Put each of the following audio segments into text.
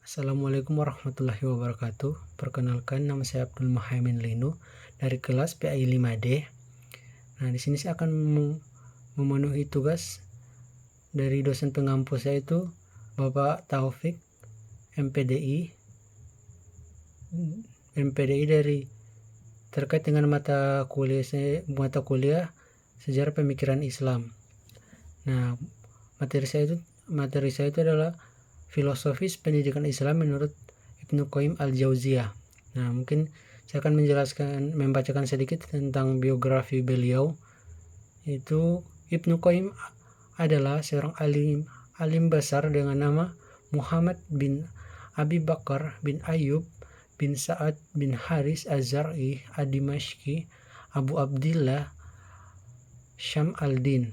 Assalamualaikum warahmatullahi wabarakatuh. Perkenalkan, nama saya Abdul Muhaimin Linu dari kelas PAI 5D. Nah, di sini saya akan memenuhi tugas dari dosen pengampu saya, itu Bapak Taufik, MPDI dari terkait dengan mata kuliah Sejarah Pemikiran Islam. Nah, materi saya itu adalah filosofis pendidikan Islam menurut Ibnu Qayyim al-Jauziyah. Nah, mungkin saya akan membacakan sedikit tentang biografi beliau. Itu Ibnu Qayyim adalah seorang alim besar dengan nama Muhammad bin Abi Bakar bin Ayub bin Sa'ad bin Haris Az-Zar'i ad-Dimashqi Abu Abdillah Syam al-Din.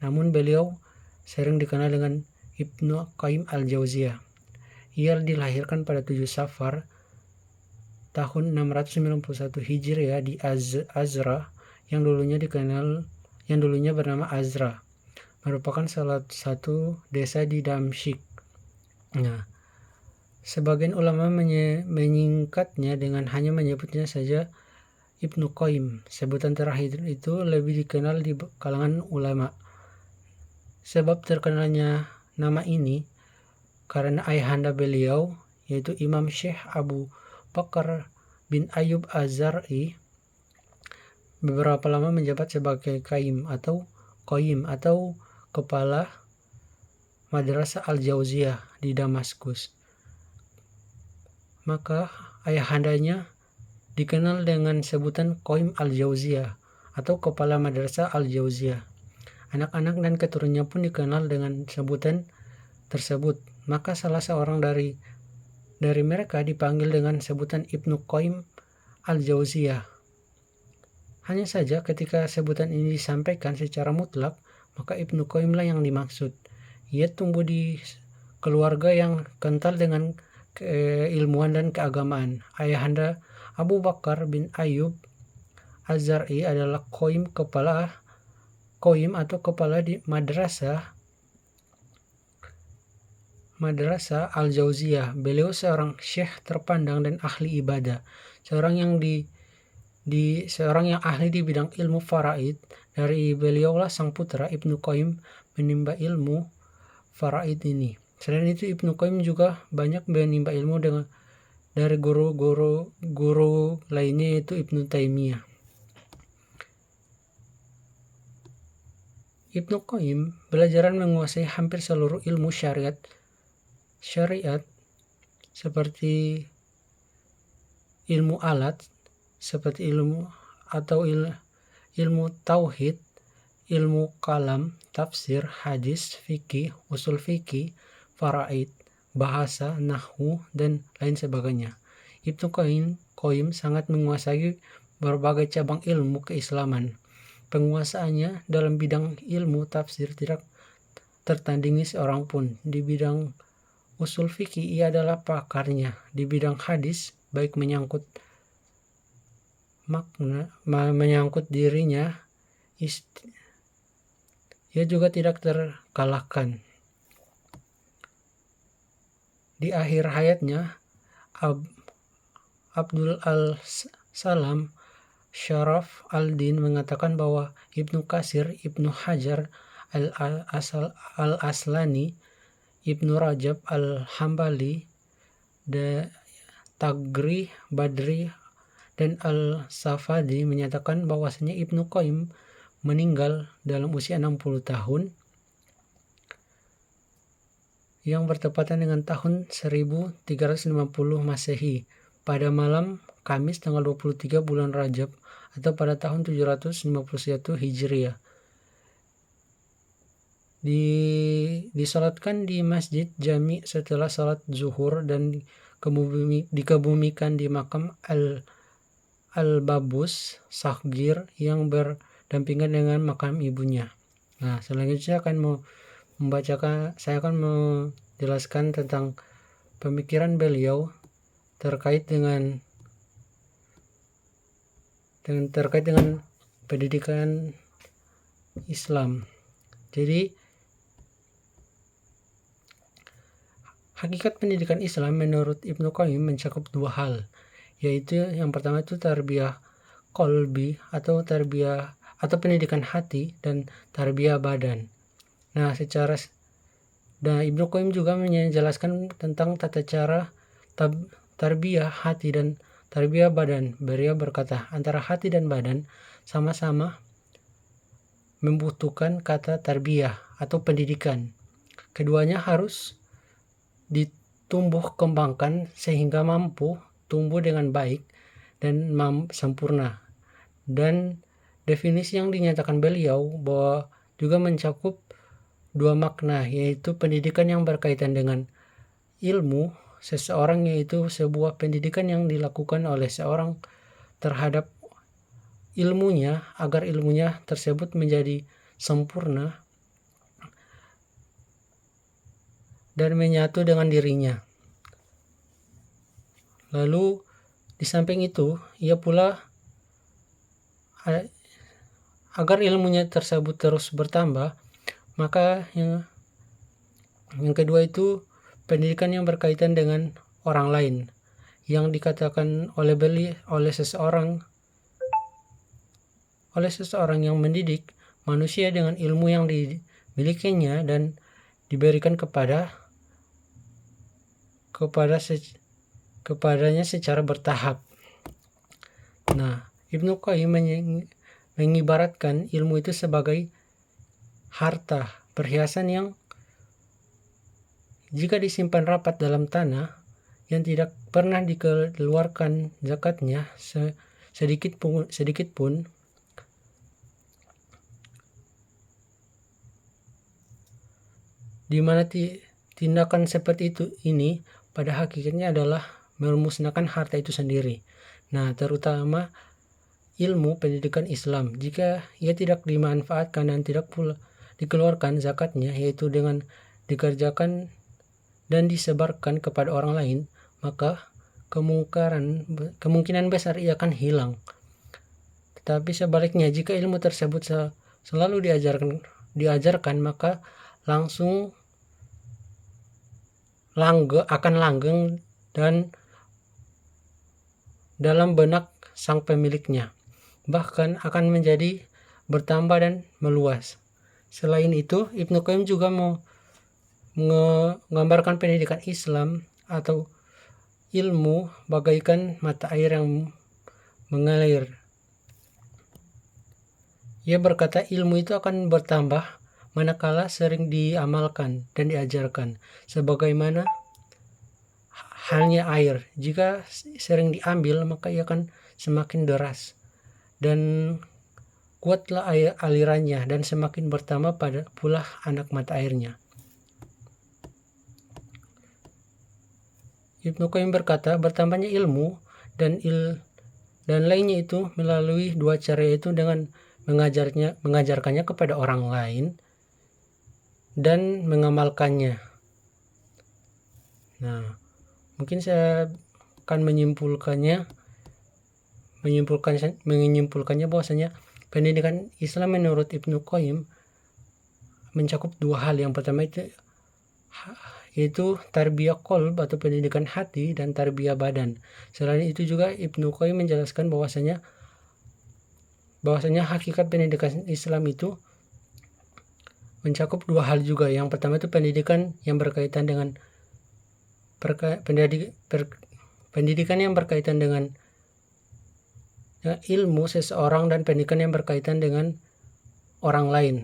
Namun beliau sering dikenal dengan Ibnu Qayyim al-Jauziyah. Ia dilahirkan pada 7 Safar tahun 691 Hijriah di Azra yang dulunya bernama Azra, merupakan salah satu desa di Damsyik. Nah, sebagian ulama menyingkatnya dengan hanya menyebutnya saja Ibnu Qayyim. Sebutan terakhir itu lebih dikenal di kalangan ulama. Sebab terkenalnya nama ini karena ayahanda beliau, yaitu Imam Syekh Abu Bakar bin Ayub Az-Zar'i, beberapa lama menjabat sebagai qayyim atau kepala Madrasah Al-Jauziyah di Damaskus. Maka ayahandanya dikenal dengan sebutan Qayyim Al-Jauziyah atau kepala Madrasah Al-Jauziyah. Anak-anak dan keturunannya pun dikenal dengan sebutan tersebut. Maka salah seorang dari mereka dipanggil dengan sebutan Ibnu Qayyim al-Jauziyah. Hanya saja ketika sebutan ini disampaikan secara mutlak, maka Ibnu Qayyim lah yang dimaksud. Ia tumbuh di keluarga yang kental dengan keilmuan dan keagamaan. Ayahanda Abu Bakar bin Ayub Az-Zar'i adalah Qayyim atau kepala di Madrasah Al-Jauziyah. Beliau seorang syekh terpandang dan ahli ibadah, seorang yang ahli di bidang ilmu faraid. Dari beliaulah sang putra Ibnu Qayyim menimba ilmu faraid ini. Selain itu, Ibnu Qayyim juga banyak menimba ilmu dari guru lainnya, yaitu Ibnu Taimiyah. Ibnu Qayyim belajaran menguasai hampir seluruh ilmu syariat seperti ilmu alat, seperti ilmu tauhid, ilmu kalam, tafsir, hadis, fikih, usul fikih, faraid, bahasa, nahwu, dan lain sebagainya. Ibnu Qayyim sangat menguasai berbagai cabang ilmu keislaman. Penguasaannya dalam bidang ilmu tafsir tidak tertandingi seorang pun. Di bidang usul fikih ia adalah pakarnya. Di bidang hadis, baik menyangkut makna, menyangkut dirinya, ia juga tidak terkalahkan. Di akhir hayatnya, Abdul Al-Salam Syaraf al-Din mengatakan bahwa Ibnu Katsir, Ibnu Hajar al-Aslani, Ibnu Rajab al-Hambali, Tagri Badri, dan Al-Safadi menyatakan bahwasanya Ibnu Qayyim meninggal dalam usia 60 tahun yang bertepatan dengan tahun 1350 Masehi pada malam Kamis tanggal 23 bulan Rajab atau pada tahun 751 Hijriah. Disalatkan di Masjid Jami setelah salat zuhur dan dikebumikan di makam Al-Babus Saghir yang berdampingan dengan makam ibunya. Nah, selanjutnya saya akan menjelaskan tentang pemikiran beliau terkait dengan pendidikan Islam. Jadi Hakikat pendidikan Islam menurut Ibnu Qayyim mencakup dua hal, yaitu yang pertama itu tarbiyah qalbi atau tarbiyah atau pendidikan hati dan tarbiyah badan. Nah, Ibnu Qayyim juga menjelaskan tentang tata cara tarbiyah hati dan tarbiyah badan. Beliau berkata, antara hati dan badan sama-sama membutuhkan kata tarbiyah atau pendidikan. Keduanya harus ditumbuh kembangkan sehingga mampu tumbuh dengan baik dan sempurna. Dan definisi yang dinyatakan beliau bahwa juga mencakup dua makna, yaitu pendidikan yang berkaitan dengan ilmu seseorang, yaitu sebuah pendidikan yang dilakukan oleh seorang terhadap ilmunya agar ilmunya tersebut menjadi sempurna dan menyatu dengan dirinya. Lalu di samping itu, ia pula agar ilmunya tersebut terus bertambah, maka yang kedua itu pendidikan yang berkaitan dengan orang lain, yang dikatakan oleh seseorang yang mendidik manusia dengan ilmu yang dimilikinya dan diberikan kepadanya secara bertahap. Nah, Ibnu Qayyim mengibaratkan ilmu itu sebagai harta, perhiasan yang jika disimpan rapat dalam tanah yang tidak pernah dikeluarkan zakatnya sedikit pun, di mana tindakan seperti ini pada hakikatnya adalah memusnahkan harta itu sendiri. Nah, terutama ilmu pendidikan Islam, jika ia tidak dimanfaatkan dan tidak pula dikeluarkan zakatnya, yaitu dengan dikerjakan dan disebarkan kepada orang lain, maka kemungkinan besar ia akan hilang. Tetapi sebaliknya, jika ilmu tersebut selalu diajarkan, maka langsung akan langgeng dan dalam benak sang pemiliknya, bahkan akan menjadi bertambah dan meluas. Selain itu, Ibnu Qayyim juga menggambarkan pendidikan Islam atau ilmu bagaikan mata air yang mengalir. Ia berkata ilmu itu akan bertambah manakala sering diamalkan dan diajarkan, sebagaimana halnya air. Jika sering diambil, maka ia akan semakin deras dan kuatlah alirannya dan semakin bertambah pula anak mata airnya. Ibnu Qayyim berkata, bertambahnya ilmu dan lainnya itu melalui dua cara, yaitu dengan mengajarkannya kepada orang lain dan mengamalkannya. Nah, mungkin saya akan menyimpulkannya bahwasanya pendidikan Islam menurut Ibnu Qayyim mencakup dua hal. Yang pertama yaitu tarbiyah qalb atau pendidikan hati dan tarbiyah badan. Selain itu juga Ibnu Qayyim menjelaskan bahwasanya hakikat pendidikan Islam itu mencakup dua hal juga. Yang pertama itu pendidikan yang berkaitan dengan pendidikan yang berkaitan dengan ilmu seseorang dan pendidikan yang berkaitan dengan orang lain.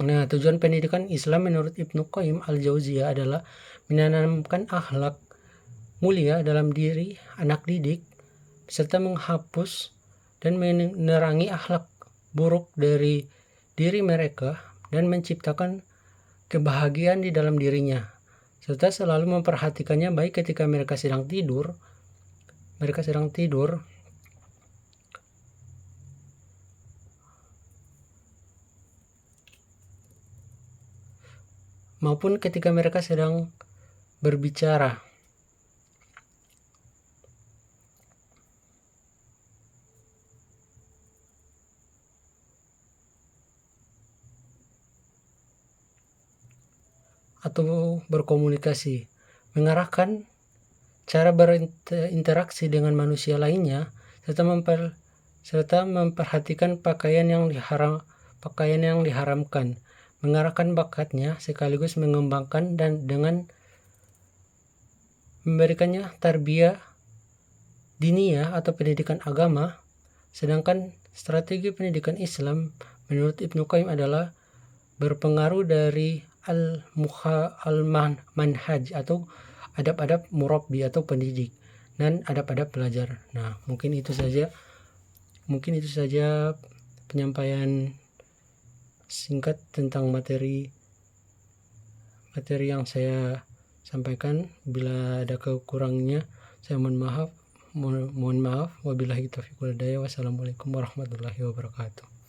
Nah, tujuan pendidikan Islam menurut Ibnu Qayyim al-Jauziyah adalah menanamkan akhlak mulia dalam diri anak didik, serta menghapus dan menerangi akhlak buruk dari diri mereka dan menciptakan kebahagiaan di dalam dirinya, serta selalu memperhatikannya baik ketika mereka sedang tidur maupun ketika mereka sedang berbicara. atau berkomunikasi, mengarahkan cara berinteraksi dengan manusia lainnya, serta memperhatikan pakaian yang diharamkan, mengarahkan bakatnya sekaligus mengembangkan dan dengan memberikannya tarbiyah diniyah atau pendidikan agama. Sedangkan strategi pendidikan Islam menurut Ibnu Qayyim adalah berpengaruh dari al-manhaj atau adab-adab murabbi atau pendidik dan adab-adab pelajar. Nah, mungkin itu saja penyampaian singkat tentang materi yang saya sampaikan. Bila ada kekurangannya saya mohon maaf. Wabillahi taufiq wal hidayah. Wassalamualaikum warahmatullahi wabarakatuh.